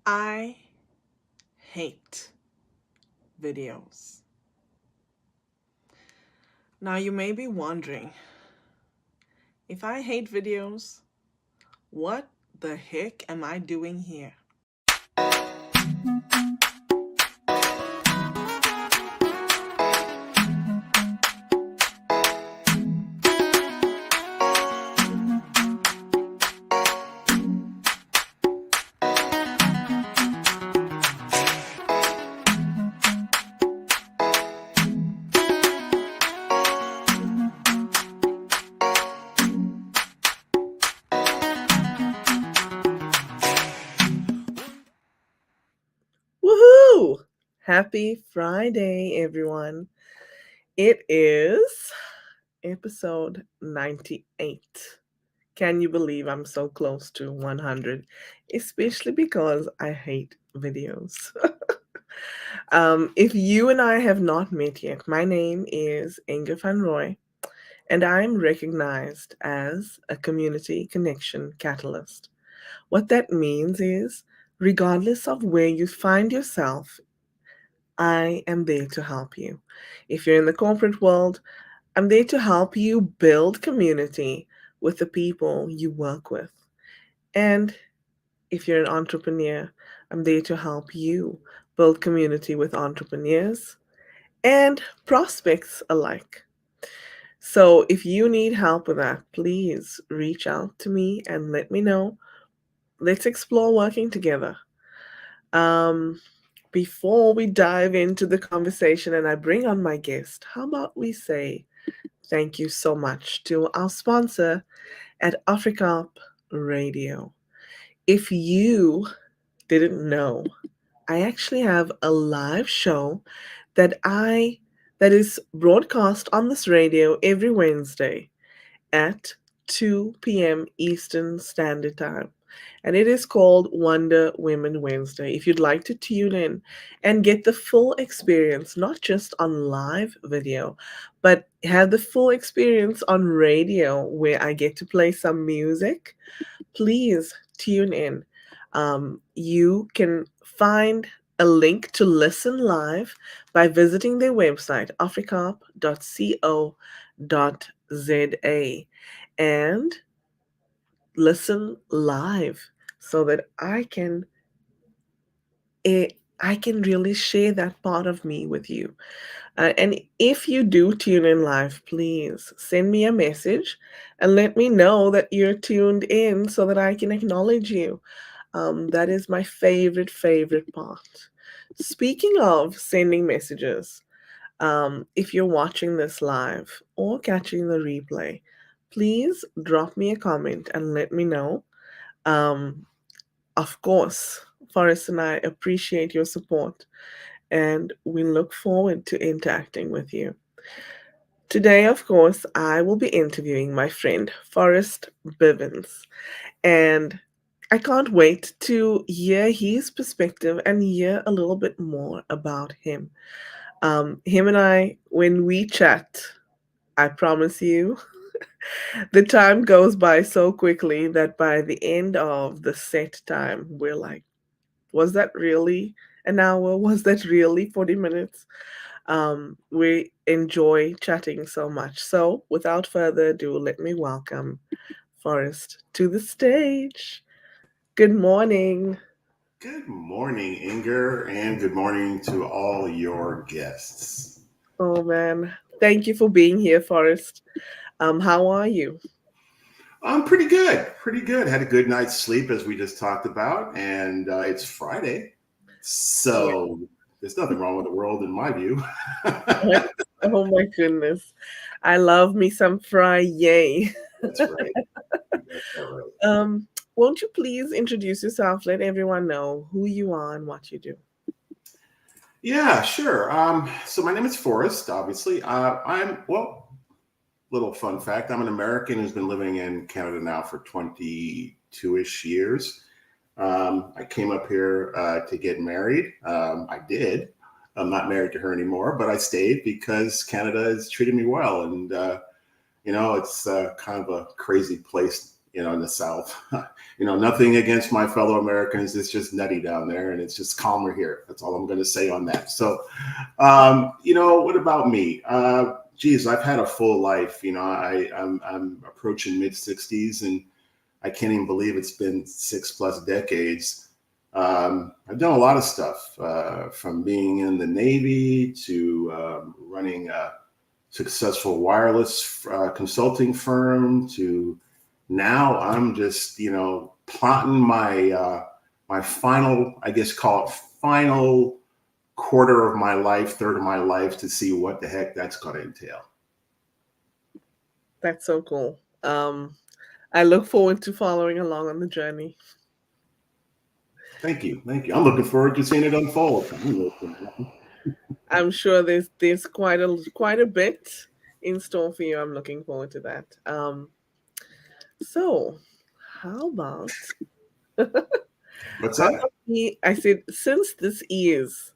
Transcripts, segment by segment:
I hate videos. Now, you may be wondering, if I hate videos, what the heck am I doing here? Woohoo! Happy Friday, everyone. It is episode 98. Can you believe I'm so close to 100? Especially because I hate videos. If you and I have not met yet, my name is Inge van Roy, and I'm recognized as a community connection catalyst. What that means is, regardless of where you find yourself, I am there to help you. If you're in the corporate world, I'm there to help you build community with the people you work with. And if you're an entrepreneur, I'm there to help you build community with entrepreneurs and prospects alike. So if you need help with that, please reach out to me and let me know. Let's explore working together. Um, Before we dive into the conversation and I bring on my guest, how about we say thank you so much to our sponsor at Africa Radio. If you didn't know, I actually have a live show that I that is broadcast on this radio every Wednesday at 2 p.m. Eastern Standard Time. And it is called Wonder Women Wednesday. If you'd like to tune in and get the full experience, not just on live video, but have the full experience on radio where I get to play some music, please tune in. You can find a link to listen live by visiting their website, africarp.co.za, and listen live so that I can really share that part of me with you. And if you do tune in live, please send me a message and let me know that you're tuned in so that I can acknowledge you. That is my favorite part. Speaking of sending messages, if you're watching this live or catching the replay, please drop me a comment and let me know. Um, of course, Forrest and I appreciate your support and we look forward to interacting with you. Today, of course, I will be interviewing my friend Forrest Bivens, and I can't wait to hear his perspective and hear a little bit more about him. Him and I, when we chat, I promise you, the time goes by so quickly that by the end of the set time, we're like, was that really an hour? Was that really 40 minutes? We enjoy chatting so much. So, without further ado, let me welcome Forrest to the stage. Good morning. Good morning, Inger, and good morning to all your guests. Oh man, thank you for being here, Forrest. How are you? I'm pretty good, pretty good. Had a good night's sleep, as we just talked about, and it's Friday, Yeah. so there's nothing wrong with the world in my view. Oh my goodness, I love me some fry. Yay. That's right. You got that right. Um, won't you please introduce yourself? Let everyone know who you are and what you do. Yeah, sure. So my name is Forrest. Obviously, Little fun fact: I'm an American who's been living in Canada now for 22-ish years. I came up here to get married. I did. I'm not married to her anymore, but I stayed because Canada has treated me well. And, it's kind of a crazy place in the South. Nothing against my fellow Americans. It's just nutty down there, and it's just calmer here. That's all I'm going to say on that. So, what about me? Geez, I've had a full life. I'm approaching mid-60s, and I can't even believe it's been 6+ decades. I've done a lot of stuff, from being in the Navy to running a successful wireless consulting firm to now I'm just, plotting my final, I guess, call it final quarter of my life, third of my life to see what the heck that's going to entail. That's so cool. I look forward to following along on the journey. Thank you. I'm looking forward to seeing it unfold. I'm sure there's quite a bit in store for you. I'm looking forward to that. So how about What's how that? about me? I said since this is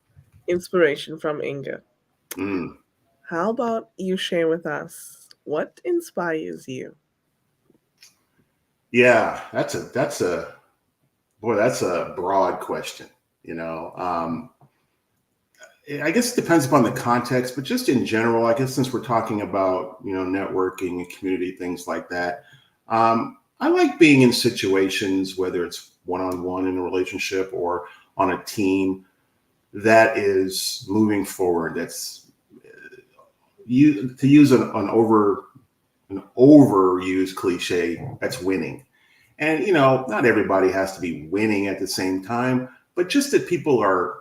inspiration from Inga, Mm. how about you share with us what inspires you? Yeah, that's a broad question. I guess it depends upon the context, but just in general, I guess since we're talking about networking and community, things like that, I like being in situations, whether it's one-on-one in a relationship or on a team, that is moving forward. That's to use an overused cliche, that's winning. And not everybody has to be winning at the same time, but just that people are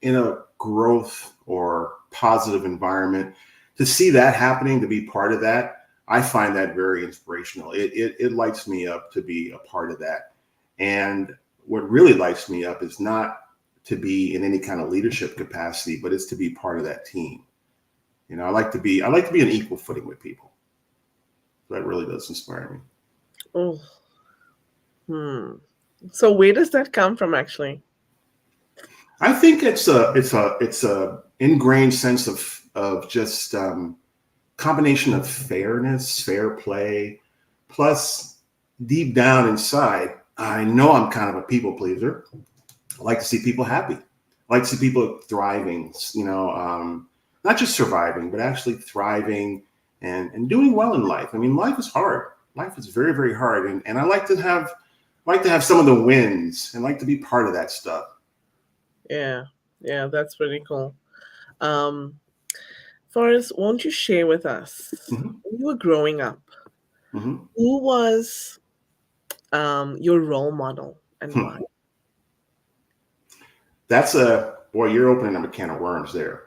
in a growth or positive environment, to see that happening, to be part of that, I find that very inspirational. It lights me up to be a part of that. And what really lights me up is not to be in any kind of leadership capacity, but it's to be part of that team. I like to be on equal footing with people. That really does inspire me. Oh, so where does that come from, actually? I think it's a ingrained sense of just combination of fairness, fair play, plus deep down inside, I know I'm kind of a people pleaser. I like to see people happy. I like to see people thriving. Not just surviving, but actually thriving and doing well in life. I mean, life is hard. Life is very, very hard, and I like to have some of the wins and like to be part of that stuff. Yeah, yeah, that's pretty cool. Um, Forrest, won't you share with us Hmm. when you were growing up, Hmm. who was your role model and why? That's you're opening up a can of worms there.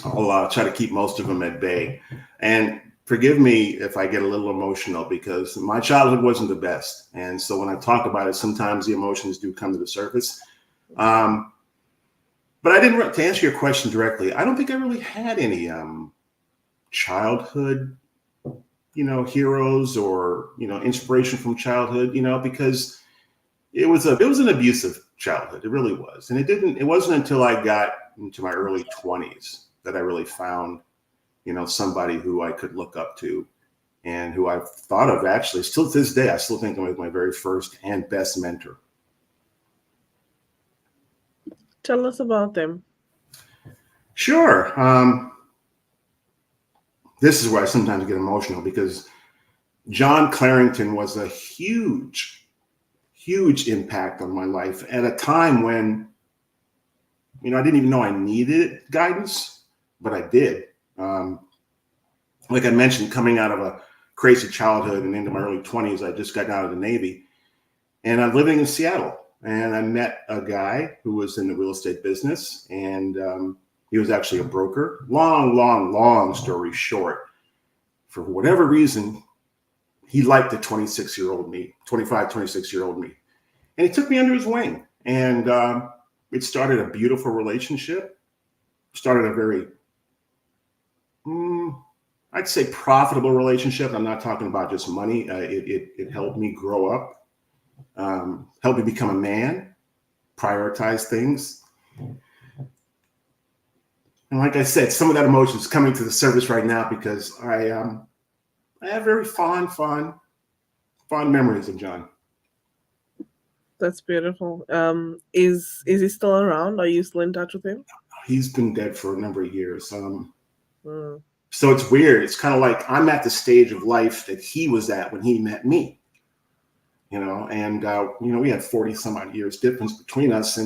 I'll try to keep most of them at bay. And forgive me if I get a little emotional because my childhood wasn't the best. And so when I talk about it, sometimes the emotions do come to the surface. Um, but to answer your question directly, I don't think I really had any childhood, heroes or, inspiration from childhood, because it was an abusive childhood. It really was. And it wasn't until I got into my early 20s that I really found, somebody who I could look up to and who I've thought of actually still to this day. I still think of my very first and best mentor. Tell us about them. Sure. This is where I sometimes get emotional because John Clarington was a huge, huge impact on my life at a time when, I didn't even know I needed guidance, but I did. Like I mentioned, coming out of a crazy childhood and into my early 20s, I just got out of the Navy and I'm living in Seattle. And I met a guy who was in the real estate business and he was actually a broker. Long, long, long story short, for whatever reason, he liked the 26-year-old me, 26-year-old me. And he took me under his wing. And it started a beautiful relationship, started a very, I'd say, profitable relationship. I'm not talking about just money. It helped me grow up, helped me become a man, prioritize things. And like I said, some of that emotion is coming to the surface right now because I have very fond fond memories of John. That's beautiful. Is he still around? Are you still in touch with him? He's been dead for a number of years. Mm, So it's weird. It's kind of like I'm at the stage of life that he was at when he met me, and we had 40 some odd years difference between us.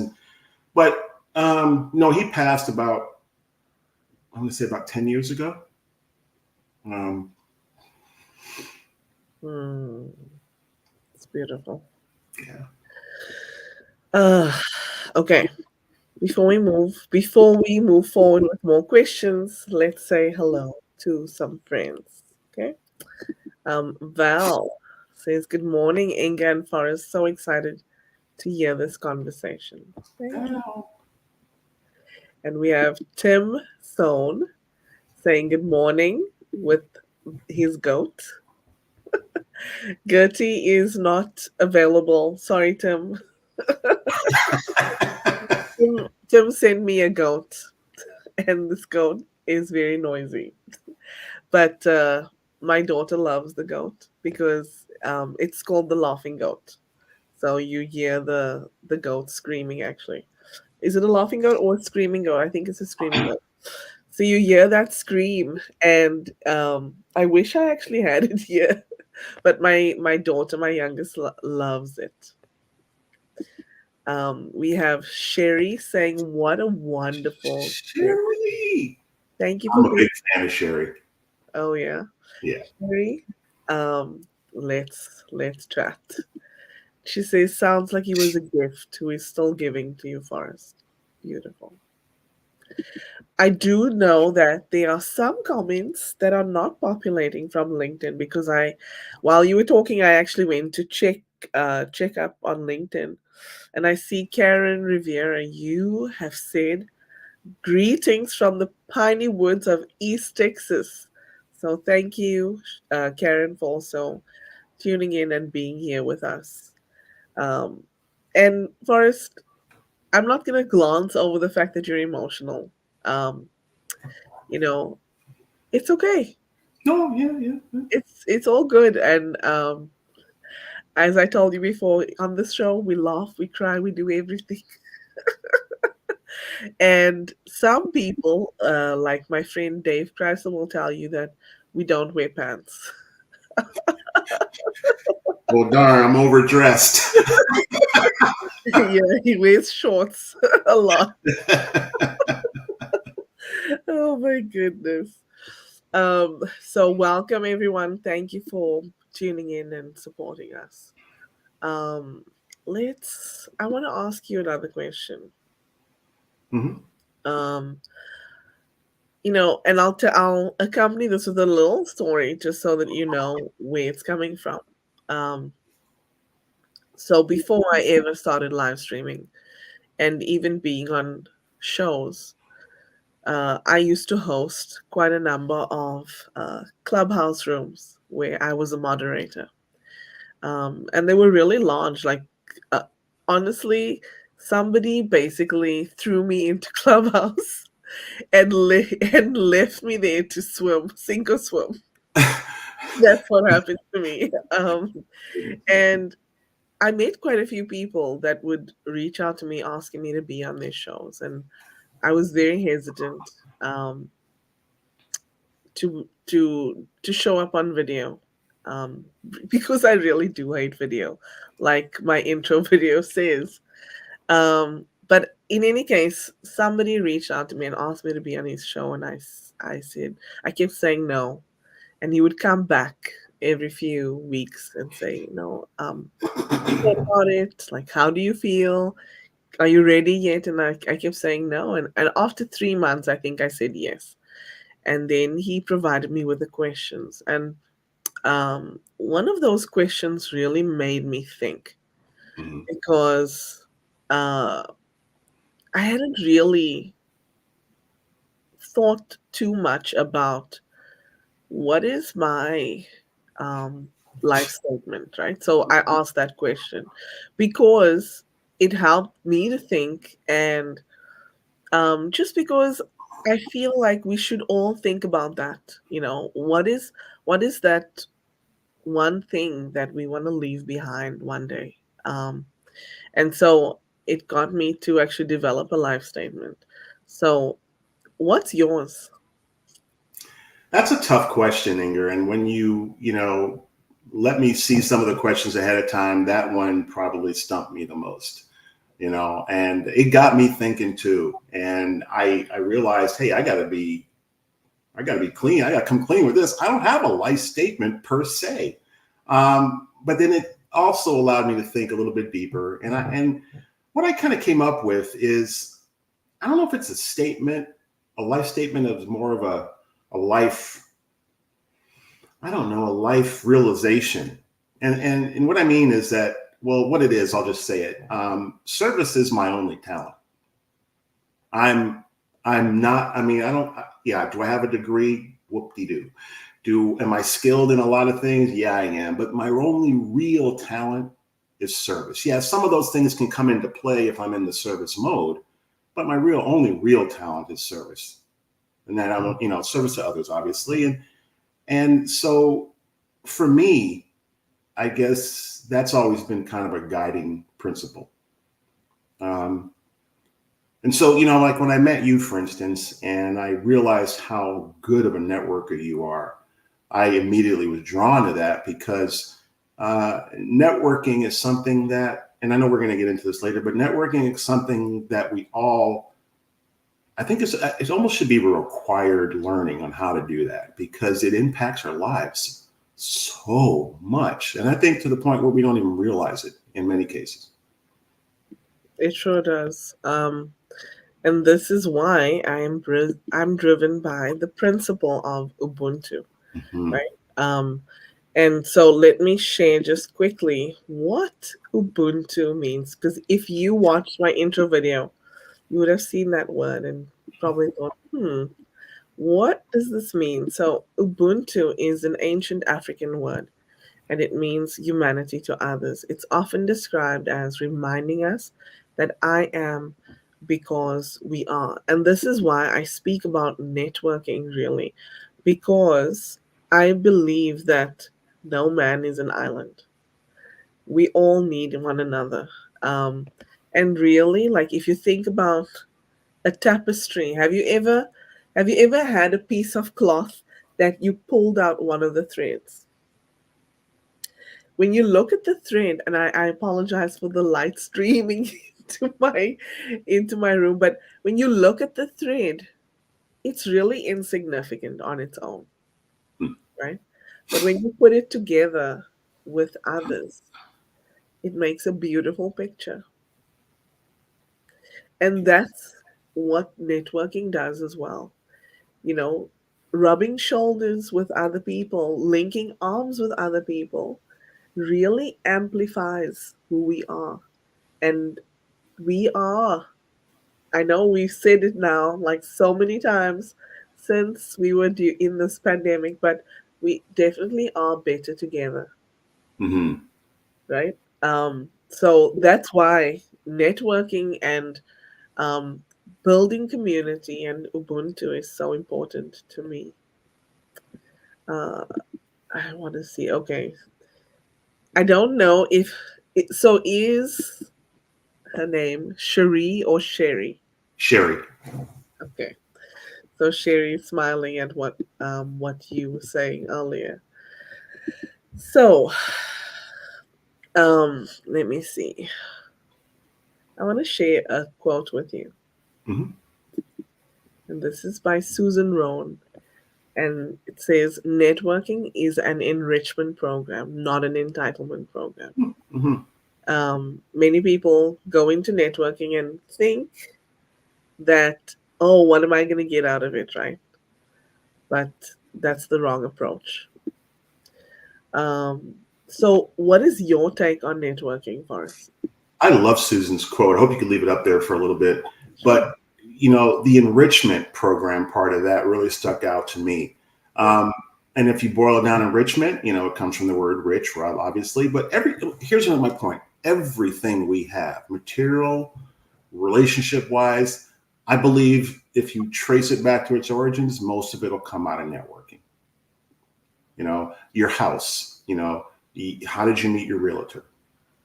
But no, he passed about, I'm going to say about 10 years ago. Um, mm, it's beautiful. yeah. Uh, okay. Before we move forward with more questions, let's say hello to some friends. Okay. Val says, "Good morning, Inga and Forrest. So excited to hear this conversation." Thank you. Oh, And we have Tim Sohn saying good morning with his goat. Gertie is not available. Sorry, Tim. Tim sent me a goat, and this goat is very noisy. But my daughter loves the goat because it's called the laughing goat. So you hear the goat screaming. Actually, is it a laughing goat or a screaming goat? I think it's a screaming goat. So you hear that scream, and I wish I actually had it here, but my daughter, my youngest, loves it. We have Sherry saying, "What a wonderful share." Sherry. Thank you for I'm a being. big fan of Sherry. Oh yeah, Yeah. Sherry. Let's chat. She says, "Sounds like he was a gift who is still giving to you, Forrest." Beautiful. I do know that there are some comments that are not populating from LinkedIn because while you were talking, I actually went to check up on LinkedIn, and I see Karen Rivera. You have said greetings from the piney woods of East Texas. So thank you, Karen, for also tuning in and being here with us. Um, and Forrest, I'm not going to glance over the fact that you're emotional. Um, you know, it's okay. No, yeah, yeah, yeah. It's all good. And as I told you before, on this show, we laugh, we cry, we do everything. And some people, like my friend Dave Chrysler, will tell you that we don't wear pants. Well, darn, I'm overdressed. Yeah, he wears shorts a lot. Oh my goodness. So welcome everyone. Thank you for tuning in and supporting us. Um, I want to ask you another question. Mhm. Um, and I'll accompany this with a little story just so that you know where it's coming from. Um, so before I ever started live streaming and even being on shows, I used to host quite a number of clubhouse rooms where I was a moderator. And they were really large. Like, uh, honestly, somebody basically threw me into Clubhouse and left me there to swim, sink or swim. That's what happened to me. And I met quite a few people that would reach out to me asking me to be on their shows, and I was very hesitant to show up on video because I really do hate video, like my intro video says. But in any case, somebody reached out to me and asked me to be on his show, and I said I kept saying no, and he would come back every few weeks and say, "No, you thought about it. Like, how do you feel? Are you ready yet?" And I kept saying no, and after 3 months, I think I said yes, and then he provided me with the questions, and one of those questions really made me think Mhm. because uh, I hadn't really thought too much about what is my um, life statement, right? So I asked that question because it helped me to think, and just because I feel like we should all think about that. What is that? one thing that we want to leave behind one day. And so it got me to actually develop a life statement. So, what's yours? That's a tough question, Inger. And when let me see some of the questions ahead of time, that one probably stumped me the most, and it got me thinking too. And I realized, hey, I got to be clean. I got to come clean with this. I don't have a life statement per se. But then it also allowed me to think a little bit deeper. And what I kind of came up with is, I don't know if it's a statement, a life statement of more of a life, I don't know, a life realization. And what I mean is that, well, what it is, I'll just say it. Service is my only talent. I'm I'm not, I mean, I don't, yeah, do I have a degree? Whoop-de-doo. Am I skilled in a lot of things? Yeah, I am. But my only real talent is service. Yeah, some of those things can come into play if I'm in the service mode, but my only real talent is service. And then I want, service to others, obviously. And so for me, I guess that's always been kind of a guiding principle. And so, like when I met you, for instance, and I realized how good of a networker you are, I immediately was drawn to that because networking is something that, and I know we're going to get into this later, but networking is something that we all, I think it almost should be a required learning on how to do that because it impacts our lives so much. And I think to the point where we don't even realize it in many cases. It sure does. And this is why I'm driven by the principle of Ubuntu, Mm-hmm. right? And so let me share just quickly what Ubuntu means. Because if you watched my intro video, you would have seen that word and probably thought, what does this mean? So Ubuntu is an ancient African word and it means humanity to others. It's often described as reminding us that I am because we are. And this is why I speak about networking really, because I believe that no man is an island. We all need one another. Um, and really, like if you think about a tapestry, have you ever had a piece of cloth that you pulled out one of the threads? When you look at the thread, and I apologize for the light streaming into my room, but when you look at the thread, it's really insignificant on its own, right? But when you put it together with others, it makes a beautiful picture. And that's what networking does as well. You know, rubbing shoulders with other people, linking arms with other people really amplifies who we are. And we are, I know we've said it now like so many times since we were in this pandemic, but we definitely are better together, Mm-hmm. right? So that's why networking and um, building community and Ubuntu is so important to me. Uh, I want to see. Okay, I don't know if so. Is her name Cherie or Sherry? Sherry. Okay. So Sherry smiling at what you were saying earlier. So let me see. I want to share a quote with you, Mm-hmm. and this is by Susan Rohn, and it says, "Networking is an enrichment program, not an entitlement program." Mm-hmm. Many people go into networking and think that, oh, what am I going to get out of it, right? But that's the wrong approach. Um, so, what is your take on networking, Forrest? I love Susan's quote. I hope you could leave it up there for a little bit. Sure. But, the enrichment program part of that really stuck out to me. Yeah. And if you boil it down, enrichment, it comes from the word rich, right, obviously. But here's my point. Everything we have, material, relationship wise, I believe if you trace it back to its origins, most of it will come out of networking. Your house. How did you meet your realtor?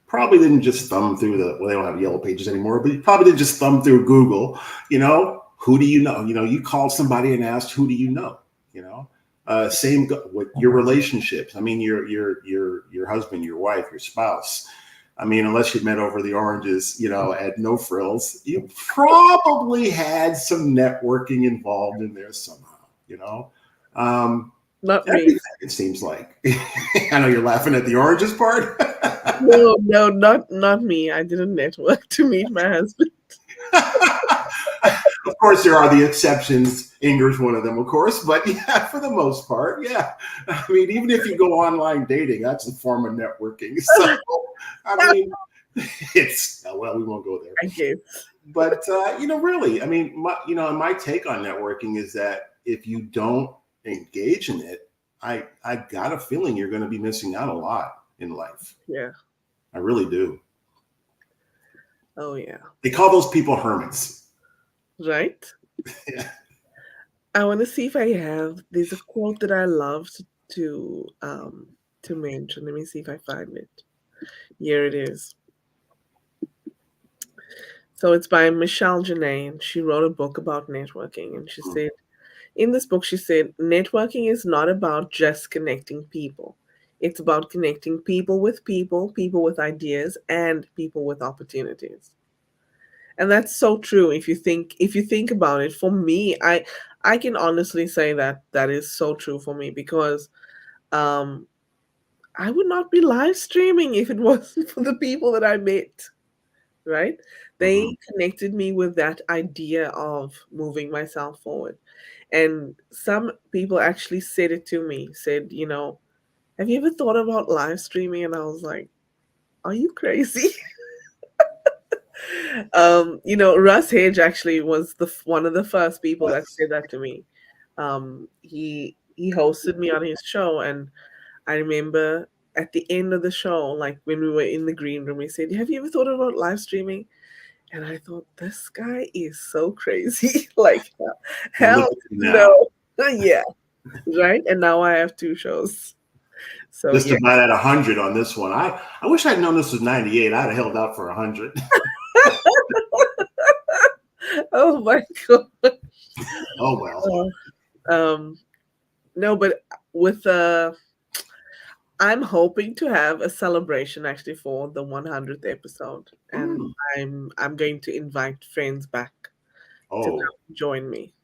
Probably didn't just thumb through they don't have yellow pages anymore, but you probably didn't just thumb through Google. Who do you know? You called somebody and asked, who do you know? Same with your relationships. I mean, your husband, your wife, your spouse. I mean, unless you met over the oranges, at No Frills, you probably had some networking involved in there somehow, Not me. everything, it seems like. I know you're laughing at the oranges part. No, no, not me. I didn't network to meet my husband. Of course, there are the exceptions. Inger's one of them, of course. But yeah, for the most part, yeah. I mean, even if you go online dating, that's a form of networking. So, I mean, we won't go there. I guess. But, really, I mean, my take on networking is that if you don't engage in it, I got a feeling you're going to be missing out a lot in life. Yeah. I really do. Oh, yeah. They call those people hermits. Right? Yeah. I want to see if there's a quote that I love to mention. Let me see if I find it. Here it is. So it's by Michelle Janae, and she wrote a book about networking. And she said, in this book, she said, networking is not about just connecting people. It's about connecting people with people with ideas, and people with opportunities. And that's so true. If you think about it, for me, I can honestly say that that is so true for me, because um I would not be live streaming if it wasn't for the people that I met, right? They Mm-hmm. connected me with that idea of moving myself forward. And some people actually said it to me, said, have you ever thought about live streaming? And I was like, are you crazy? Russ Hedge actually was one of the first people that Yes. said that to me. He hosted me on his show, and I remember at the end of the show, like when we were in the green room, he said, "Have you ever thought about live streaming?" And I thought, this guy is so crazy. Like, And look hell at you now. no. Yeah, right. And now I have two shows. So Just yeah. about at 100 on this one. I wish I'd known this was 98. I'd have held out for 100. Oh my god. Oh, well. Um, no, but with I'm hoping to have a celebration actually for the 100th episode, and Mm. I'm going to invite friends back to Oh, come join me.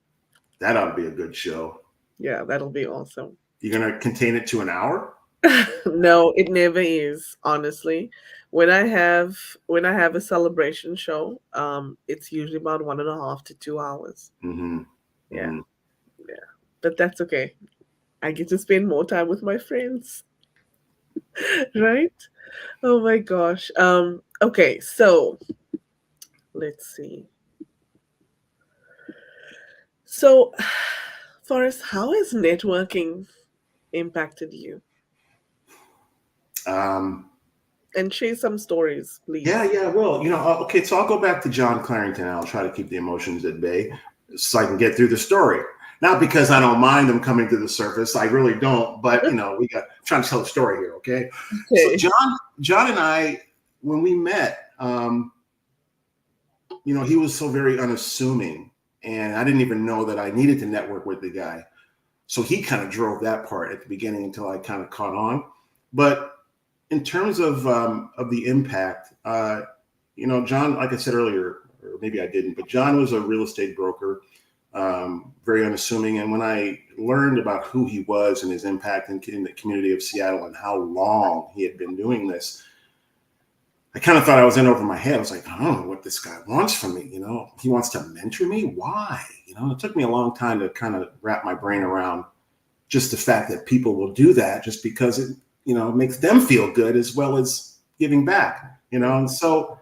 that ought to be a good show. Yeah, that'll be awesome. You're going to contain it to an hour? No, it never is, honestly. When I have a celebration show, it's usually about 1.5 to 2 hours. Mm-hmm. Yeah, Mm-hmm. yeah. But that's okay. I get to spend more time with my friends, right? Oh my gosh. Okay, so let's see. So, Forrest, how has networking impacted you? Um, And share some stories, please. yeah. Well, okay, so I'll go back to John Clarington. I'll try to keep the emotions at bay so I can get through the story. Not because I don't mind them coming to the surface. I really don't. But, I'm trying to tell a story here, okay? So Okay. John and I, when we met, he was so very unassuming, and I didn't even know that I needed to network with the guy. So he kind of drove that part at the beginning until I kind of caught on. But in terms of the impact, John, like I said earlier, or maybe I didn't, but John was a real estate broker, very unassuming. And when I learned about who he was and his impact in the community of Seattle and how long he had been doing this, I kind of thought I was in over my head. I was like, I don't know what this guy wants from me. He wants to mentor me. Why? It took me a long time to kind of wrap my brain around just the fact that people will do that just because it makes them feel good as well as giving back. And so,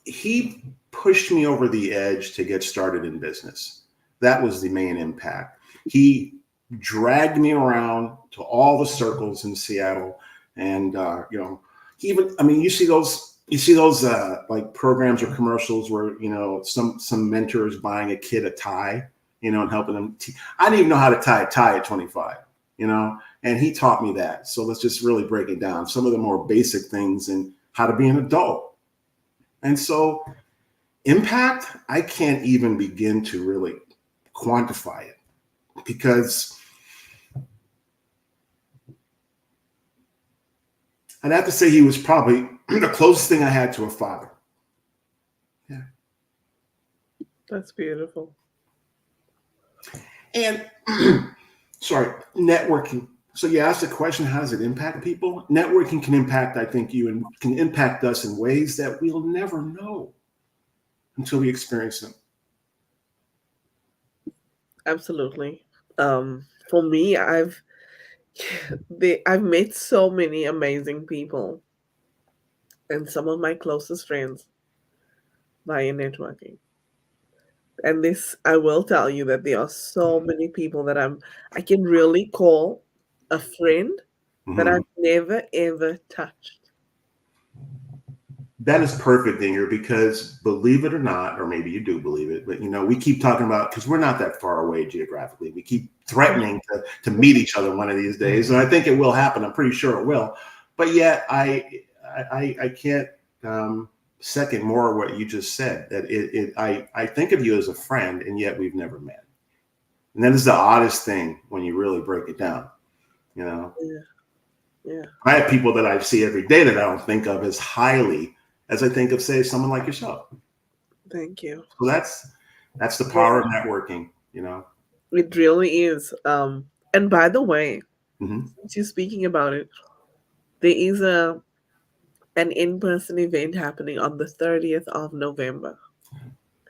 he pushed me over the edge to get started in business. That was the main impact. He dragged me around to all the circles in Seattle, and you see those like programs or commercials where some mentor is buying a kid a tie, and helping them. I didn't even know how to tie a tie at 25, and he taught me that. So let's just really break it down. Some of the more basic things and how to be an adult. And so impact, I can't even begin to really quantify it, because I'd have to say he was probably the closest thing I had to a father. Yeah. That's beautiful. And sorry, networking. So you asked the question, how does it impact people? Networking can impact, I think, you and can impact us in ways that we'll never know until we experience them. Absolutely. For me, I've met so many amazing people and some of my closest friends via networking. And this, I will tell you that there are so many people that I can really call a friend that Mhm. I've never ever touched. That is perfect, Inger, because believe it or not, or maybe you do believe it, but we keep talking about, because we're not that far away geographically. We keep threatening to meet each other one of these days, and I think it will happen. I'm pretty sure it will. But yet, I can't second more what you just said. That I think of you as a friend, and yet we've never met. And that is the oddest thing when you really break it down. Yeah, yeah. I have people that I see every day that I don't think of as highly as I think of, say, someone like yourself. Thank you. So that's the Yeah, power of networking. it really is. And by the way, Hmm. since you're speaking about it, there is an in-person event happening on the 30th of November.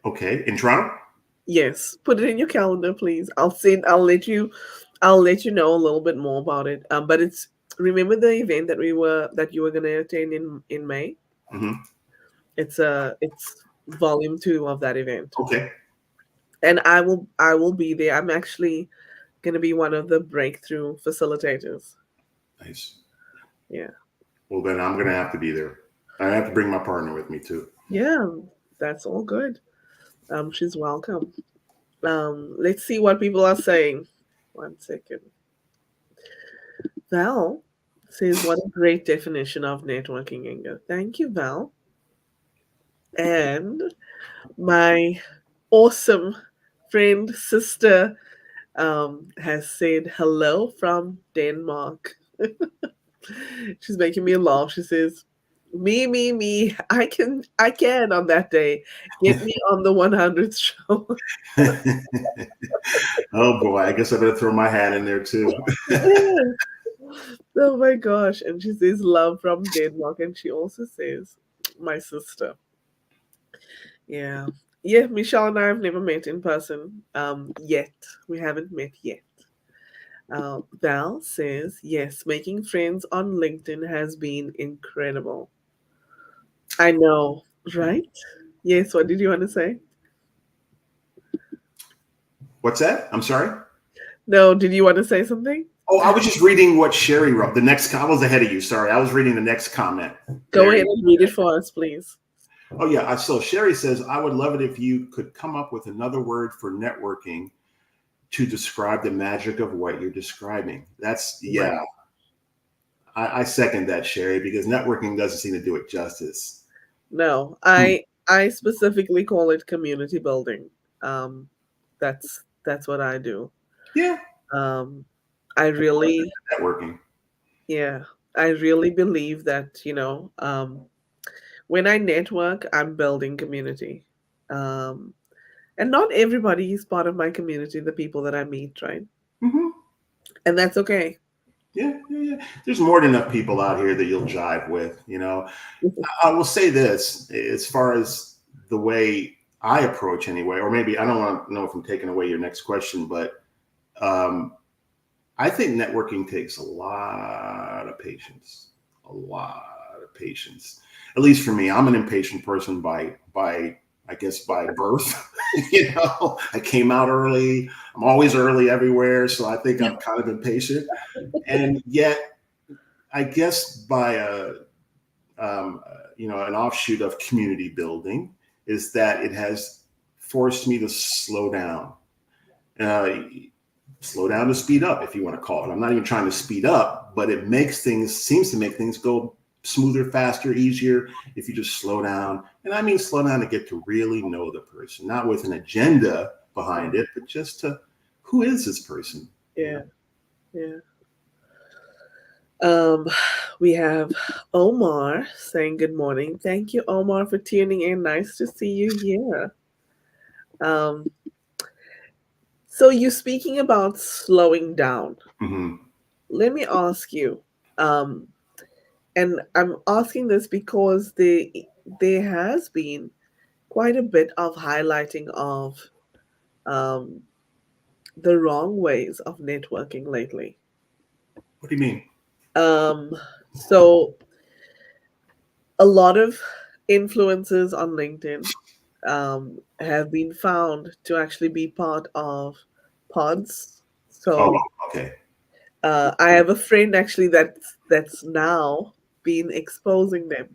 Okay, in Toronto. Yes, put it in your calendar, please. I'll let you know a little bit more about it. But it's remember the event that you were gonna attend in May? Hmm. It's volume two of that event. Okay, And I will be there. I'm actually gonna be one of the breakthrough facilitators. nice. Yeah. Well, then I'm gonna have to be there. I have to bring my partner with me too. Yeah, that's all good. She's welcome. Let's see what people are saying. One second. Val says, "What a great definition of networking, Inga." Thank you, Val. And my awesome friend, sister, has said hello from Denmark. She's making me laugh. She says, me. I can on that day. Get me on the 100th show. Oh boy, I guess I better throw my hat in there too. Yes. Oh my gosh. And she says, love from Denmark. And she also says, my sister. Yeah. Yeah, Michelle and I have never met in person yet. We haven't met yet. Val says, yes, making friends on LinkedIn has been incredible. I know, right? Yes, what did you want to say? What's that? I'm sorry. No, did you want to say something? Oh, I was just reading what Sherry wrote. I was ahead of you. Sorry, I was reading the next comment. Go There ahead you and read it for us, please. Oh yeah. So Sherry says, I would love it if you could come up with another word for networking to describe the magic of what you're describing. That's Right. yeah. I second that, Sherry, because networking doesn't seem to do it justice. No, Hmm. I specifically call it community building. Um, that's what I do. Yeah, Um, I really, networking. yeah, I really believe that, when I network, I'm building community. Um, and not everybody is part of my community, the people that I meet, right? Hmm. And that's okay. Yeah. There's more than enough people out here that you'll jive with. I will say this, as far as the way I approach anyway, or maybe I don't want to know if I'm taking away your next question, but um, I think networking takes a lot of patience, a lot of patience. At least for me, I'm an impatient person by I guess by birth. I came out early. I'm always early everywhere, so I think I'm kind of impatient. And yet, I guess by an offshoot of community building is that it has forced me to slow down Uh, Slow down to speed up, if you want to call it. I'm not even trying to speed up, but it seems to make things go smoother, faster, easier if you just slow down. And I mean slow down to get to really know the person, not with an agenda behind it, but just to who is this person? You Yeah, know? yeah. Um, we have Omar saying good morning. Thank you, Omar, for tuning in. Nice to see you here. Um, so you speaking about slowing down. Mm-hmm. Let me ask you, um, and I'm asking this because there has been quite a bit of highlighting of um, the wrong ways of networking lately. What do you mean? So a lot of influencers on LinkedIn have been found to actually be part of pods. Oh, So okay. I have a friend actually that's now been exposing them.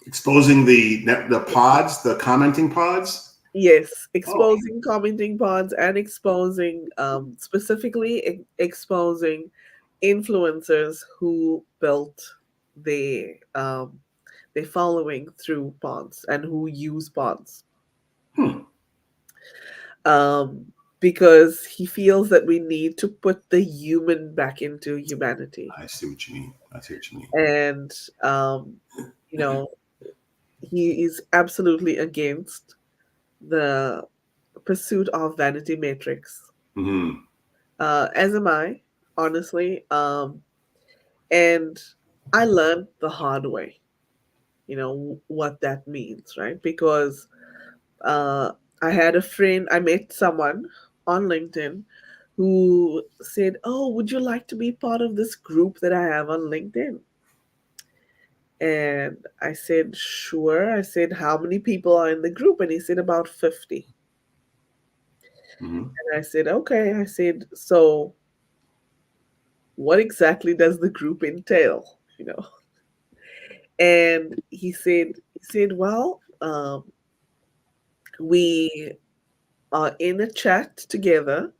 Exposing the pods, the commenting pods. Yes, Oh, exposing commenting pods and exposing specifically exposing influencers who built their their following through pods and who use pods. hmm. Because he feels that we need to put the human back into humanity. I see what you mean. I see what you mean. And, you know, he is absolutely against the pursuit of vanity metrics, Mm-hmm. as am I, honestly. And I learned the hard way, what that means, right? Because uh, I met someone on LinkedIn who said, "Oh, would you like to be part of this group that I have on LinkedIn?" And I said, "Sure." I said, "How many people are in the group?" And he said, "About 50." Mm-hmm. And I said, "Okay." I said, "So, what exactly does the group entail?" And he said, "Well, we are in a chat together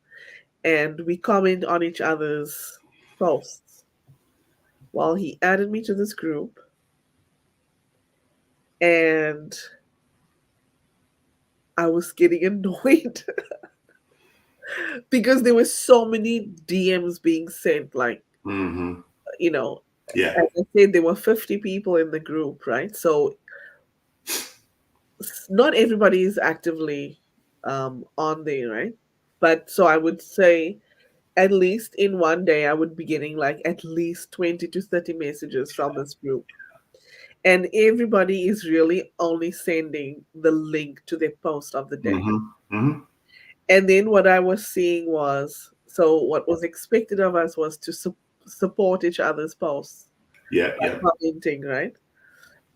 and we comment on each other's posts." Well, he added me to this group, and I was getting annoyed because there were so many DMs being sent. Like, Mm-hmm. you know, Yeah. as I said, there were 50 people in the group, right? So not everybody is actively on there, right? But so I would say at least in one day, I would be getting like at least 20 to 30 messages from this group. And everybody is really only sending the link to their post of the day. Mm-hmm. Mm-hmm. And then what I was seeing was, so what was expected of us was to support each other's posts Yeah. by Yeah. commenting, right?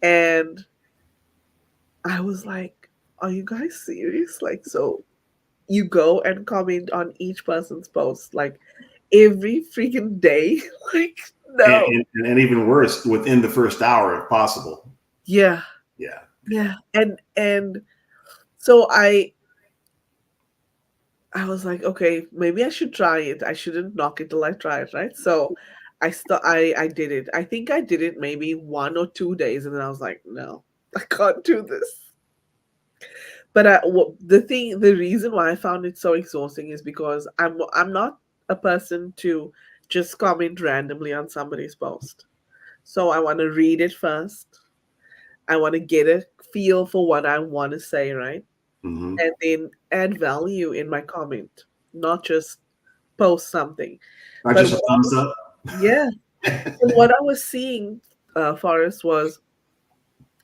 And I was like, are you guys serious? Like, so you go and comment on each person's post like every freaking day? Like, And, no. and even worse, within the first hour, if possible. Yeah, Yeah. yeah. And so I was like, okay, maybe I should try it. I shouldn't knock it till I try it, right? So I did it. I think I did it maybe 1 or 2 days, and then I was like, no, I can't do this. But the reason why I found it so exhausting is because I'm not a person to just comment randomly on somebody's post. So I want to read it first. I want to get a feel for what I want to say, right? Mm-hmm. And then add value in my comment, not just post something. Not But just a thumbs up. yeah, and what I was seeing, Forrest, was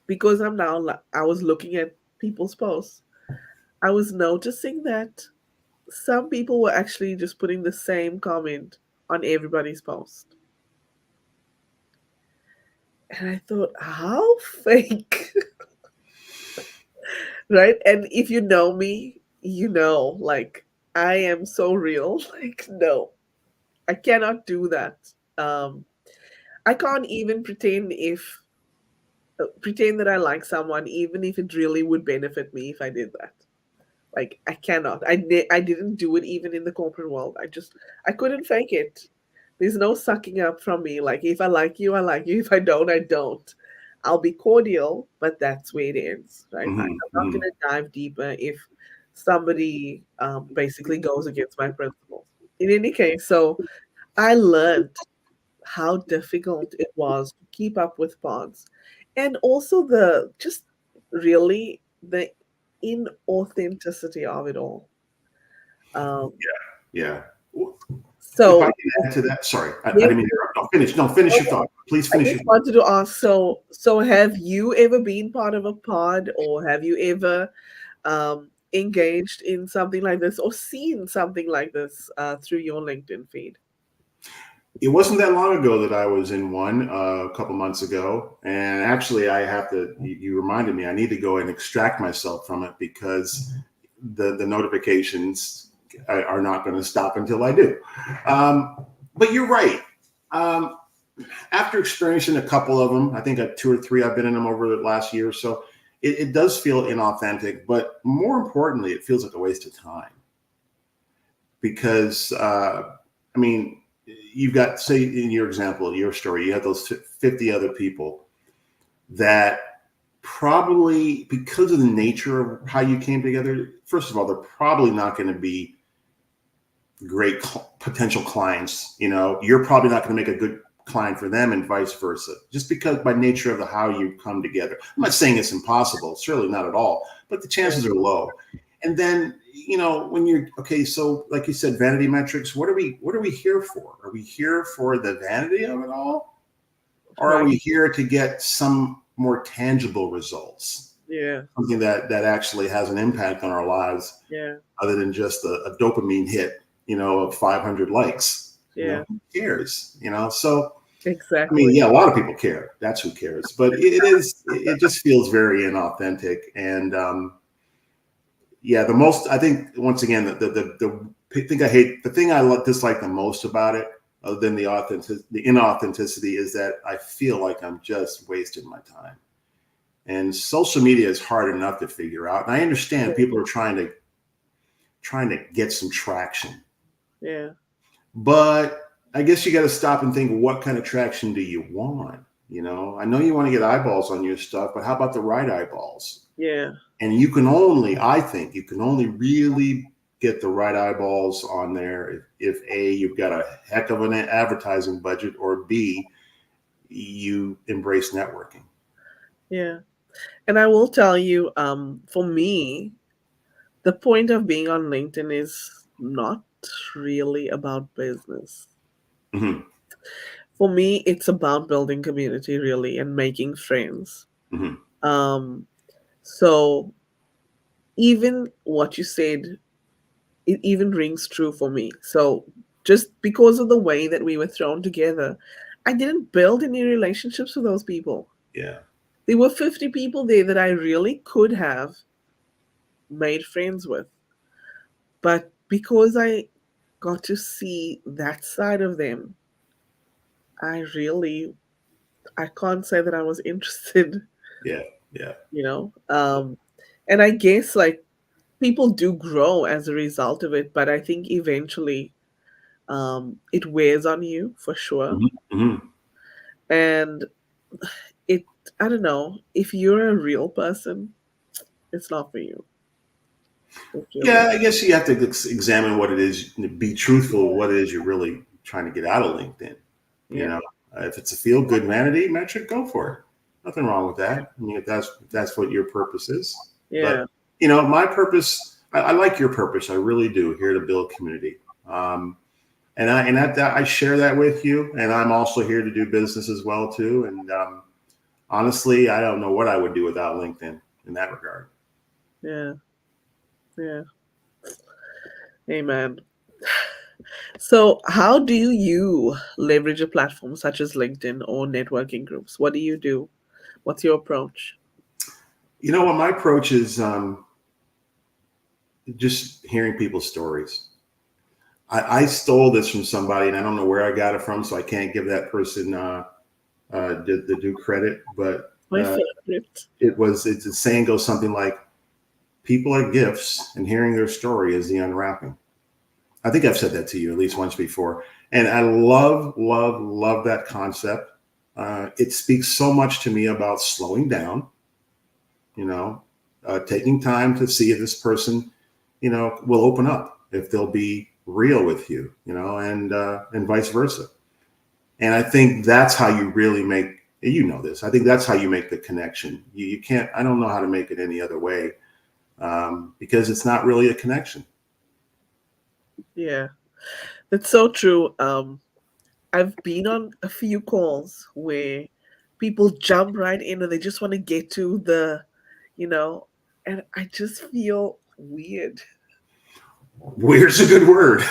because I was looking at people's posts. I was noticing that some people were actually just putting the same comment on everybody's post, and I thought, how fake, right? And if you know me, like I am so real. Like, no, I cannot do that. Um, I can't even pretend that I like someone, even if it really would benefit me if I did that. Like I cannot. I didn't do it even in the corporate world. I couldn't fake it. There's no sucking up from me. Like if I like you, I like you. If I don't, I don't. I'll be cordial, but that's where it ends, right? Hmm. I'm not Hmm. gonna dive deeper if somebody basically goes against my principles. In any case, so I learned how difficult it was to keep up with pods, and also the just really the inauthenticity of it all. Um, Yeah. If I so can add to that, sorry, I yeah, didn't mean to interrupt. No, finish. No, finish your thought. Please I finish just your thought. wanted to ask. So have you ever been part of a pod, or have you ever engaged in something like this, or seen something like this through your LinkedIn feed? It wasn't that long ago that I was in one a couple months ago, and actually, I have to. You reminded me. I need to go and extract myself from it because the notifications are not going to stop until I do. But you're right. Um, After experiencing a couple of them, I think two or three I've been in them over the last year or so. It does feel inauthentic, but more importantly, it feels like a waste of time because I mean, you've got, say, in your example, your story, you have those 50 other people that probably, because of the nature of how you came together, first of all, they're probably not going to be great potential clients. You know, you're probably not going to make a good client for them and vice versa, just because by nature of the how you come together. I'm not saying it's impossible, certainly not at all, but the Yeah, chances are low. And then, you know, when you're okay, so like you said, vanity metrics, what are we here for? Are we here for the vanity of it all? Or are right. we here to get some more tangible results? Yeah, Something that actually has an impact on our lives yeah, other than just a dopamine hit, you know, of 500 likes. You know, yeah. who cares? You know, so I Exactly. mean, yeah, a lot of people care. That's who cares. But it just feels very inauthentic. And yeah, the most, I think, once again, the thing I hate, the thing I dislike the most about it, other than the inauthenticity, is that I feel like I'm just wasting my time. And social media is hard enough to figure out. And I understand people are trying to get some traction. Yeah, But I guess you got to stop and think, what kind of traction do you want? You know, I know you want to get eyeballs on your stuff, but how about the right eyeballs? yeah, And I think you can only really get the right eyeballs on there if A, you've got a heck of an advertising budget, or B, you embrace networking. yeah. And I will tell you, for me, the point of being on LinkedIn is not really about business. Hmm. For me, it's about building community really and making friends. Hmm. Um, so even what you said, it even rings true for me. So just because of the way that we were thrown together, I didn't build any relationships with those people. Yeah. There were 50 people there that I really could have made friends with. But because I got to see that side of them, I really, I can't say that I was interested, Yeah. Yeah. you know. And I guess like people do grow as a result of it, but I think eventually it wears on you for sure. Hmm. Hmm. And it, I don't know, if you're a real person, it's not for you. It really, Yeah, I guess you have to examine what it is, be truthful, what it is you're really trying to get out of LinkedIn. You yeah, know, if it's a feel good vanity metric, go for it. Nothing wrong with that. I mean, if that's what your purpose is. yeah, But you know, my purpose, I like your purpose. I really do. Here to build community. I share that with you. And I'm also here to do business as well too. And honestly, I don't know what I would do without LinkedIn in that regard. yeah, yeah. Amen. So, how do you leverage a platform such as LinkedIn or networking groups? What do you do? What's your approach? You know what? My approach is just hearing people's stories. I stole this from somebody, and I don't know where I got it from, so I can't give that person the due credit. But My favorite. it's a saying goes something like, People are gifts, and hearing their story is the unwrapping. I think I've said that to you at least once before. And I love, love, love that concept. It speaks so much to me about slowing down, you know, taking time to see if this person, you know, will open up, if they'll be real with you, you know, and vice versa. And I think that's how you really make, you know this, I think that's how you make the connection. You can't, I don't know how to make it any other way, because it's not really a connection. Yeah, that's so true. I've been on a few calls where people jump right in and they just want to get to the, you know, and I just feel weird. Weird's a good word.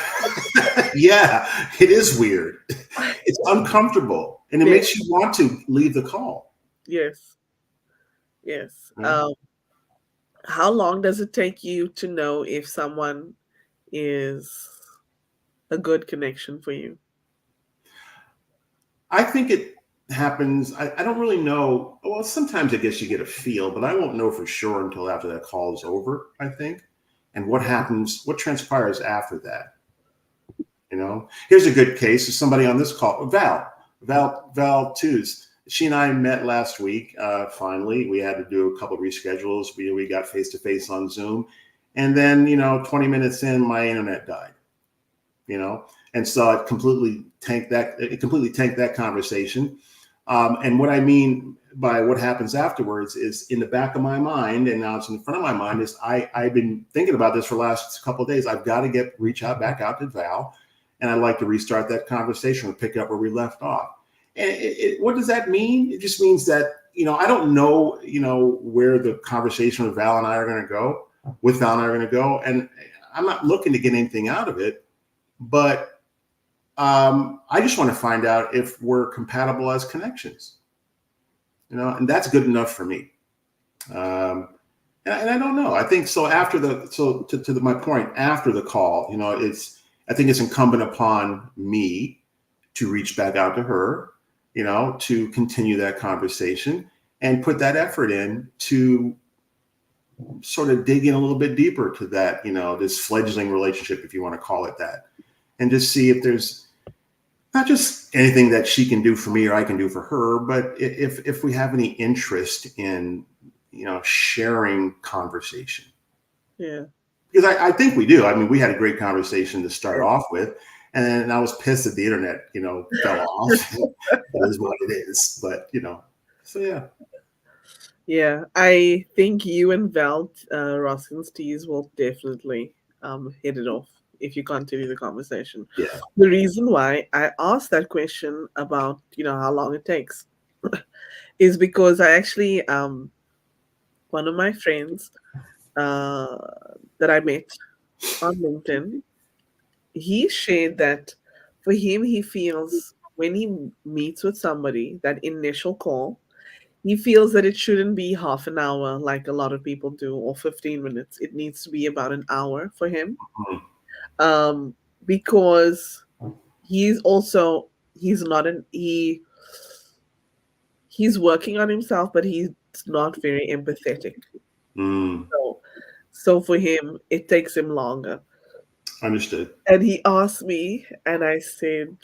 Yeah, it is weird. It's uncomfortable, and it Yeah, makes you want to leave the call. yes, yes. You know? How long does it take you to know if someone is a good connection for you? I think it happens. I don't really know. Well, sometimes I guess you get a feel, but I won't know for sure until after that call is over, I think. And what happens, what transpires after that. You know, here's a good case of somebody on this call, Val Tooze. She and I met last week. Finally, we had to do a couple of reschedules. We got face to face on Zoom, and then 20 minutes in, my internet died. And so it completely tanked that. It completely tanked that conversation. And what I mean by what happens afterwards is in the back of my mind, and now it's in front of my mind, is I've been thinking about this for the last couple of days. I've got to reach out back out to Val, and I'd like to restart that conversation and pick up where we left off. And what does that mean? It just means that I don't know where the conversation with Val and I are going to go. And I'm not looking to get anything out of it, but I just want to find out if we're compatible as connections, and that's good enough for me. And I don't know. I think so. My point, after the call, I think it's incumbent upon me to reach back out to her, to continue that conversation and put that effort in to sort of dig in a little bit deeper to that, this fledgling relationship, if you want to call it that, and just see if there's not just anything that she can do for me or I can do for her, but if we have any interest in, sharing conversation. Yeah. Because I think we do. I mean, we had a great conversation to start off with, and then I was pissed that the internet, fell off. It is what it is. But, so yeah. Yeah, I think you and Val Roskin's teas will definitely hit it off if you continue the conversation. Yeah. The reason why I asked that question about, how long it takes is because I actually, one of my friends that I met on LinkedIn, he shared that for him, he feels when he meets with somebody, that initial call, he feels that it shouldn't be half an hour like a lot of people do or 15 minutes. It needs to be about an hour for him. Mhm. Because he's not an he's working on himself, but he's not very empathetic. Mm, So for him, it takes him longer. understood. And he asked me, and I said,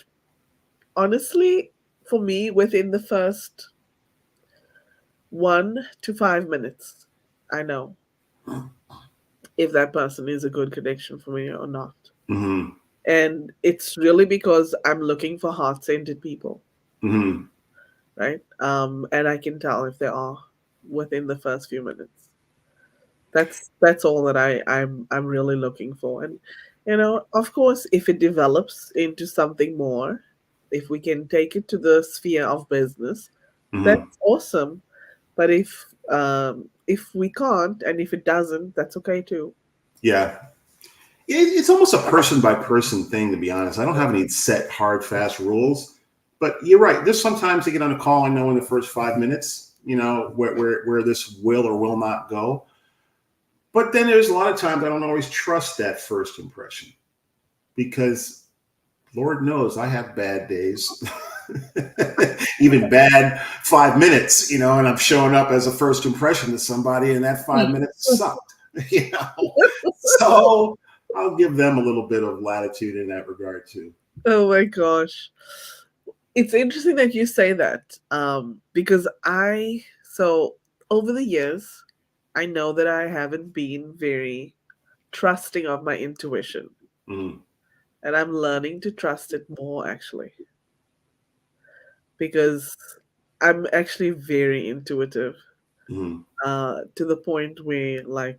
honestly, for me, within the first 1 to 5 minutes, I know if that person is a good connection for me or not. Mm-hmm. And it's really because I'm looking for heart-centered people, Mm-hmm. right? And I can tell if they are within the first few minutes. That's all that I'm really looking for. And of course, if it develops into something more, if we can take it to the sphere of business, Mm-hmm. that's awesome. But if we can't, and if it doesn't, that's okay too. Yeah. It's almost a person by person thing, to be honest. I don't have any set, hard, fast rules, but you're right. There's sometimes I get on a call, I know in the first 5 minutes, where this will or will not go. But then there's a lot of times I don't always trust that first impression because Lord knows I have bad days, even bad 5 minutes, and I'm showing up as a first impression to somebody and that 5 minutes sucked. you know. So I'll give them a little bit of latitude in that regard too. Oh my gosh. It's interesting that you say that, because so over the years, I know that I haven't been very trusting of my intuition, Mm, and I'm learning to trust it more actually, because I'm actually very intuitive, mm, to the point where like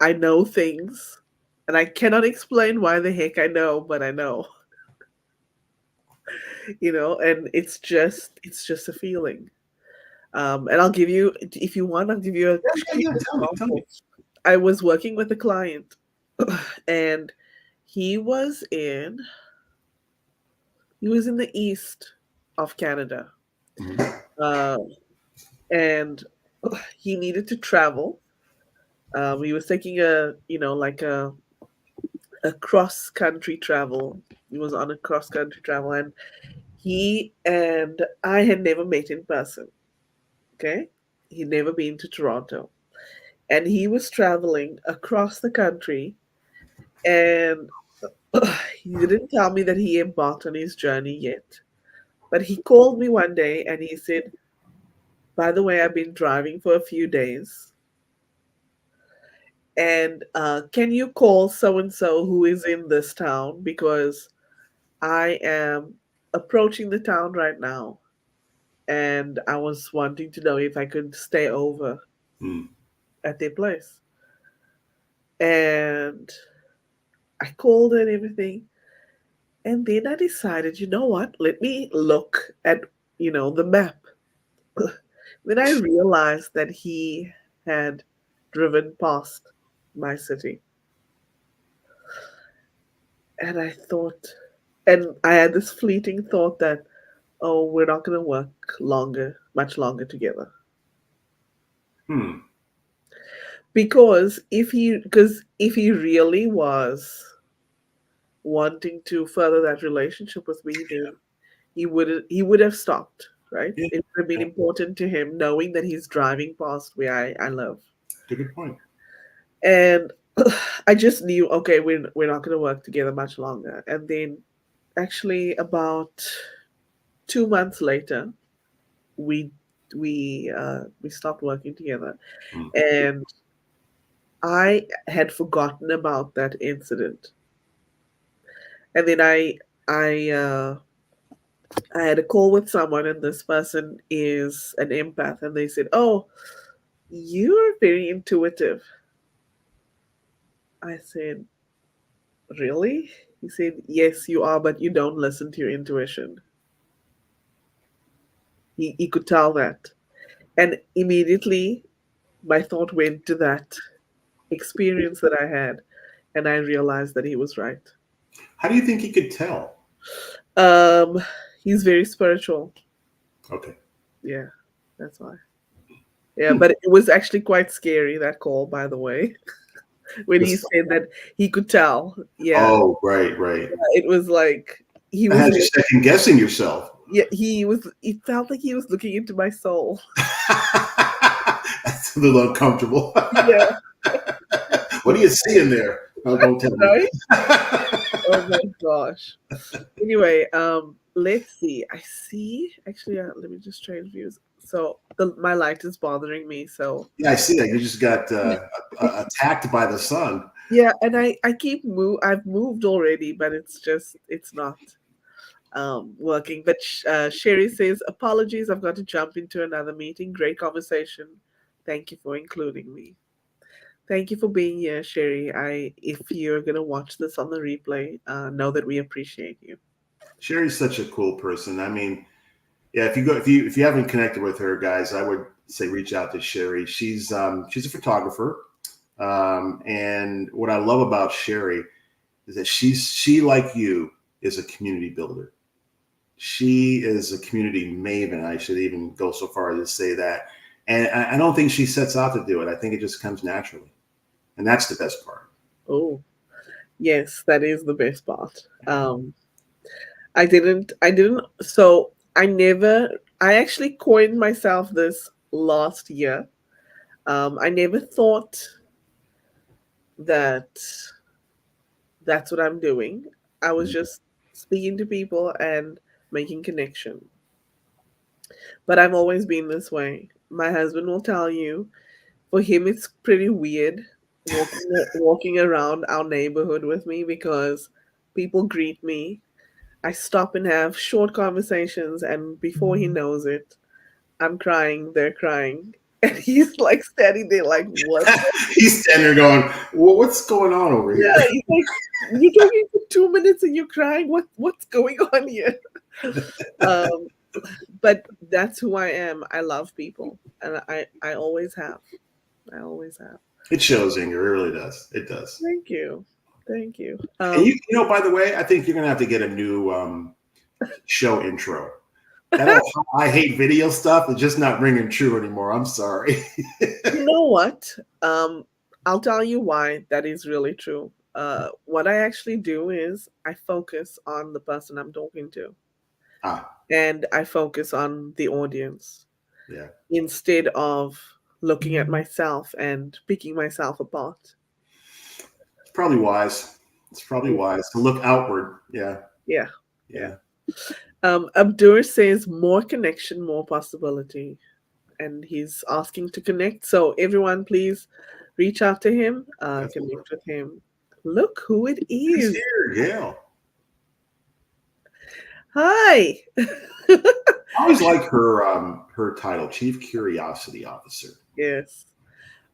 I know things and I cannot explain why the heck I know, but I know, and it's just a feeling. And I'll give you, if you want, I'll give you a yeah, yeah, quick yeah. Tell me. example. I was working with a client, and he was in he was in the east of Canada, Mm, uh, and he needed to travel. He was taking like a cross country travel. He was on a cross country travel, and he and I had never met in person. Okay, he'd never been to Toronto, and he was traveling across the country, and he didn't tell me that he embarked on his journey yet. But he called me one day and he said, "By the way, I've been driving for a few days, and can you call so and so who is in this town, because I am approaching the town right now, and I was wanting to know if I could stay over mm. at their place." And I called and everything. And then I decided, you know what? Let me look at, the map. Then I realized that he had driven past my city. And I thought, and I had this fleeting thought that, oh, we're not going to work much longer together. Hmm. Because if he really was wanting to further that relationship with me, then he would have stopped, right? Yeah, It would have been yeah, important to him knowing that he's driving past where I live. that's a good point. And I just knew, okay, we're not going to work together much longer. And then actually about 2 months later, we we stopped working together, Mm. and I had forgotten about that incident. And then I had a call with someone, and this person is an empath, and they said, "Oh, you're very intuitive." I said, "Really?" He said, "Yes, you are, but you don't listen to your intuition." He could tell that. And immediately my thought went to that experience that I had, and I realized that he was right. How do you think he could tell? Um, he's very spiritual. Okay. Yeah, that's why. Yeah, Hmm. but it was actually quite scary, that call, by the way, when he This- said that he could tell. Yeah, oh, right, right. it was like he That was has you second guessing yourself. yeah, it felt like he was looking into my soul. That's a little uncomfortable. Yeah, What do you see in there? Oh, don't tell me. right? Oh my gosh. Anyway, let's see. I see. Actually, let me just change views. So my light is bothering me. So Yeah, I see that. You just got attacked by the sun. yeah, and I keep move. I've moved already, but it's not working. But Sherry says, "Apologies, I've got to jump into another meeting. Great conversation. Thank you for including me." Thank you for being here, Sherry. If you're gonna watch this on the replay, know that we appreciate you. Sherry's such a cool person. I mean, yeah, if you haven't connected with her, guys, I would say reach out to Sherry. She's a photographer, and what I love about Sherry is that she like you is a community builder. She is a community maven. I should even go so far as to say that. And I don't think she sets out to do it. I think it just comes naturally, and that's the best part. Oh, yes, that is the best part. I didn't, so I actually coined myself this last year. I never thought that that's what I'm doing. I was just speaking to people and making connection. But I've always been this way. My husband will tell you, for him it's pretty weird walking around our neighborhood with me because people greet me. I stop and have short conversations, and before he knows it, I'm crying, they're crying. And he's like standing there like, what? He's standing there going, well, what's going on over here? Yeah, he's like, you're talking for 2 minutes and you're crying. What's going on here? Um, but that's who I am. I love people, and I always have. I always have. It shows, Inger. It really does. It does. Thank you, thank you. And by the way, I think you're gonna have to get a new show intro. That old I hate video stuff is just not ringing true anymore. I'm sorry. You know what? I'll tell you why that is really true. What I actually do is I focus on the person I'm talking to, Ah, and I focus on the audience yeah. instead of looking at myself and picking myself apart. It's probably wise. It's probably wise to look outward. Yeah. Yeah, yeah. Yeah. Abdur says more connection, more possibility, and he's asking to connect. So everyone, please reach out to him, Definitely. connect with him. Look who it He's is. here, Gail. Hi. I always like her title, Chief Curiosity Officer. Yes.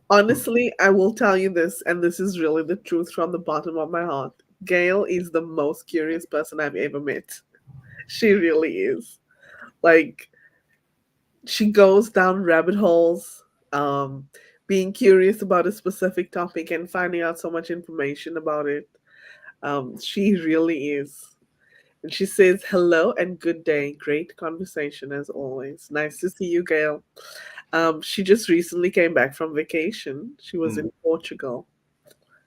Honestly, I will tell you this, and this is really the truth from the bottom of my heart. Gail is the most curious person I've ever met. She really is. Like, she goes down rabbit holes, being curious about a specific topic and finding out so much information about it. She really is. And she says, hello and good day. Great conversation as always. Nice to see you, Gail. She just recently came back from vacation. She was Hmm. in Portugal.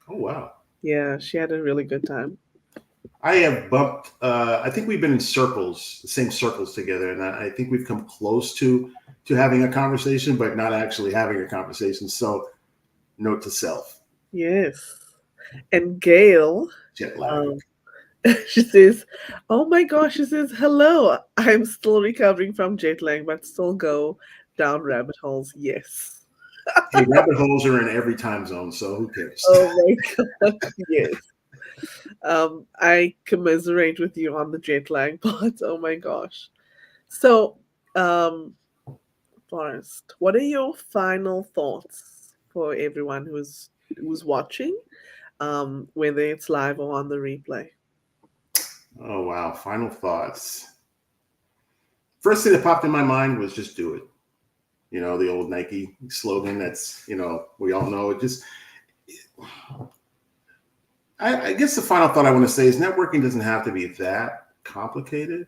Oh wow. Yeah, she had a really good time. I have bumped. I think we've been in circles, the same circles together, and I think we've come close to having a conversation, but not actually having a conversation. So, note to self: Yes. And Gail, jet lag. um, she says, oh my gosh, she says, hello. I'm still recovering from jet lag, but still go down rabbit holes. Yes. Hey, rabbit holes are in every time zone, so who cares? Oh my God. Yes. I commiserate with you on the jet lag part. Oh my gosh. So, um, Forrest, what are your final thoughts for everyone who's watching, whether it's live or on the replay? Oh wow! Final thoughts. First thing that popped in my mind was just do it. The old Nike slogan. That's we all know. It just. I guess the final thought I want to say is networking doesn't have to be that complicated.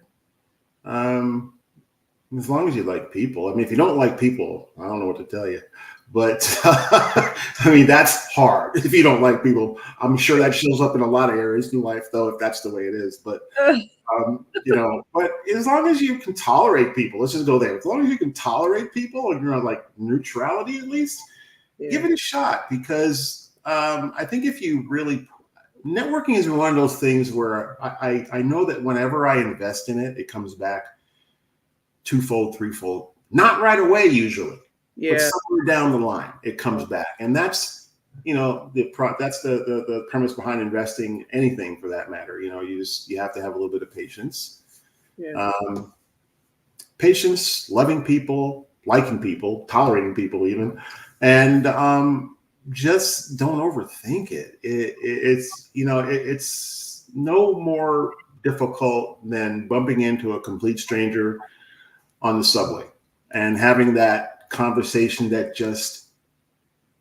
Um, as long as you like people. I mean, if you don't like people, I don't know what to tell you. But I mean, that's hard. If you don't like people, I'm sure that shows up in a lot of areas in life, though, if that's the way it is. But but as long as you can tolerate people, let's just go there. As long as you can tolerate people, and you're on like neutrality at least, give Yeah. it a shot. Because I think if you really networking is one of those things where I know that whenever I invest in it, it comes back twofold, threefold. Not right away usually, but Yeah. somewhere down the line it comes back, and that's that's the premise behind investing anything for that matter. You have to have a little bit of patience, Yeah. um, patience, loving people, liking people, tolerating people even, and just don't overthink it. It's no more difficult than bumping into a complete stranger on the subway and having that conversation that just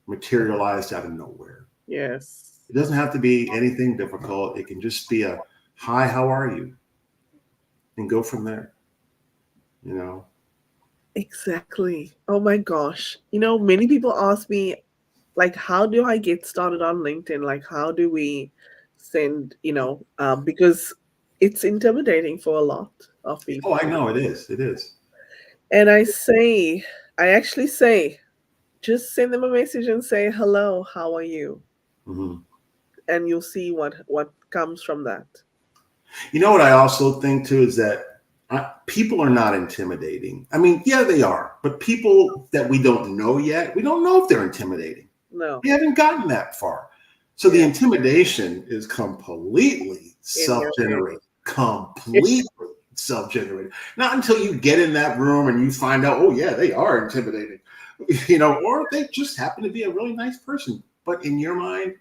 materialized out of nowhere. Yes. It doesn't have to be anything difficult. It can just be a hi, how are you? And go from there, you know. Exactly. Oh my gosh. Many people ask me, like, how do I get started on LinkedIn? Like, how do we send, because it's intimidating for a lot of Oh, people. I know it is. It is. And I actually say, just send them a message and say, hello, how are you? Mhm. and you'll see what comes from that. You know what I also think too is that people are not intimidating. I mean, yeah, they are, but people that we don't know yet, we don't know if they're intimidating. No. We haven't gotten that far. So the Yeah. intimidation is completely In your head. self-generated, completely self-generated. Not until you get in that room and you find out, oh yeah, they are intimidating, or they just happen to be a really nice person. But in your mind,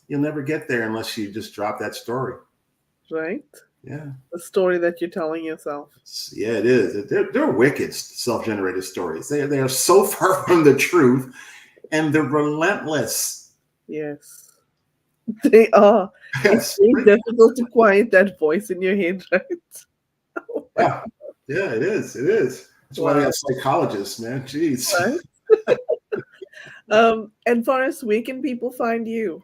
you'll never get there unless you just drop that story. Right? Yeah. The story that you're telling yourself. Yeah, it is. They're wicked self-generated stories. They are so far from the truth, and they're relentless. Yes. They are. It's Yes. very difficult to quiet that voice in your head, right? Oh my Yeah. Yeah, it is. It is. That's why we wow. have psychologists, man. Jeez. Right? And Forrest, where can people find you?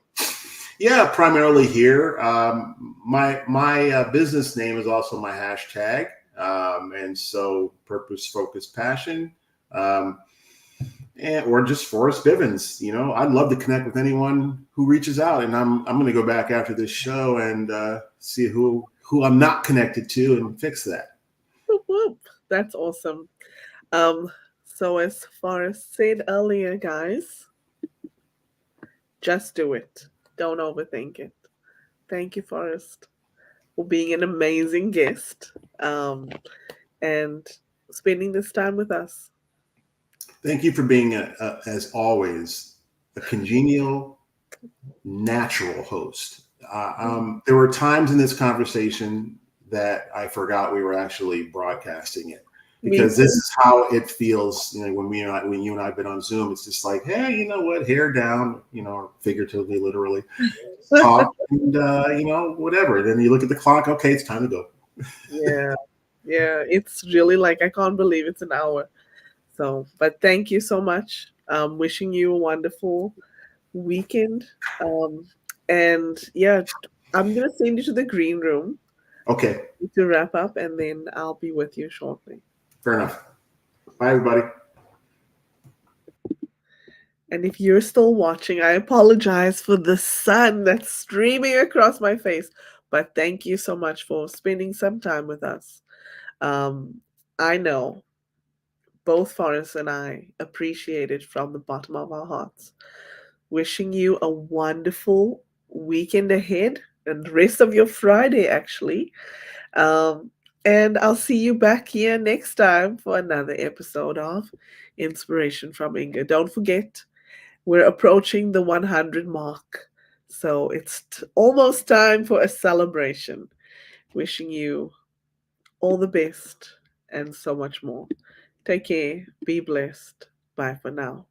Yeah, primarily here. My business name is also my hashtag, and so purpose, focus, passion. Um, or just Forrest Bivens. I'd love to connect with anyone who reaches out, and I'm going to go back after this show and see who I'm not connected to and fix that. Whoop, whoop. That's awesome. Um, so as Forrest said earlier, guys, just do it. Don't overthink it. Thank you, Forrest, for being an amazing guest, and spending this time with us. Thank you for being as always a congenial, natural host. There were times in this conversation that I forgot we were actually broadcasting it, Me because this too. is how it feels. When you and I've been on Zoom, it's just like, hey, you know what, hair down, figuratively, literally, talk, and whatever. Then you look at the clock. Okay, it's time to go. Yeah, yeah. It's really like I can't believe it's an hour. So, but thank you so much. Wishing you a wonderful weekend. Um, and yeah, I'm gonna send you to the green room Okay, to wrap up, and then I'll be with you shortly. fair enough. Bye, everybody. And if you're still watching, I apologize for the sun that's streaming across my face. But thank you so much for spending some time with us. Um, I know both Forrest and I appreciate it from the bottom of our hearts. Wishing you a wonderful weekend ahead and rest of your Friday, actually. Um, and I'll see you back here next time for another episode of Inspiration from Inga. Don't forget, we're approaching the 100 mark. So it's almost time for a celebration. Wishing you all the best and so much more. Take care. Be blessed. Bye for now.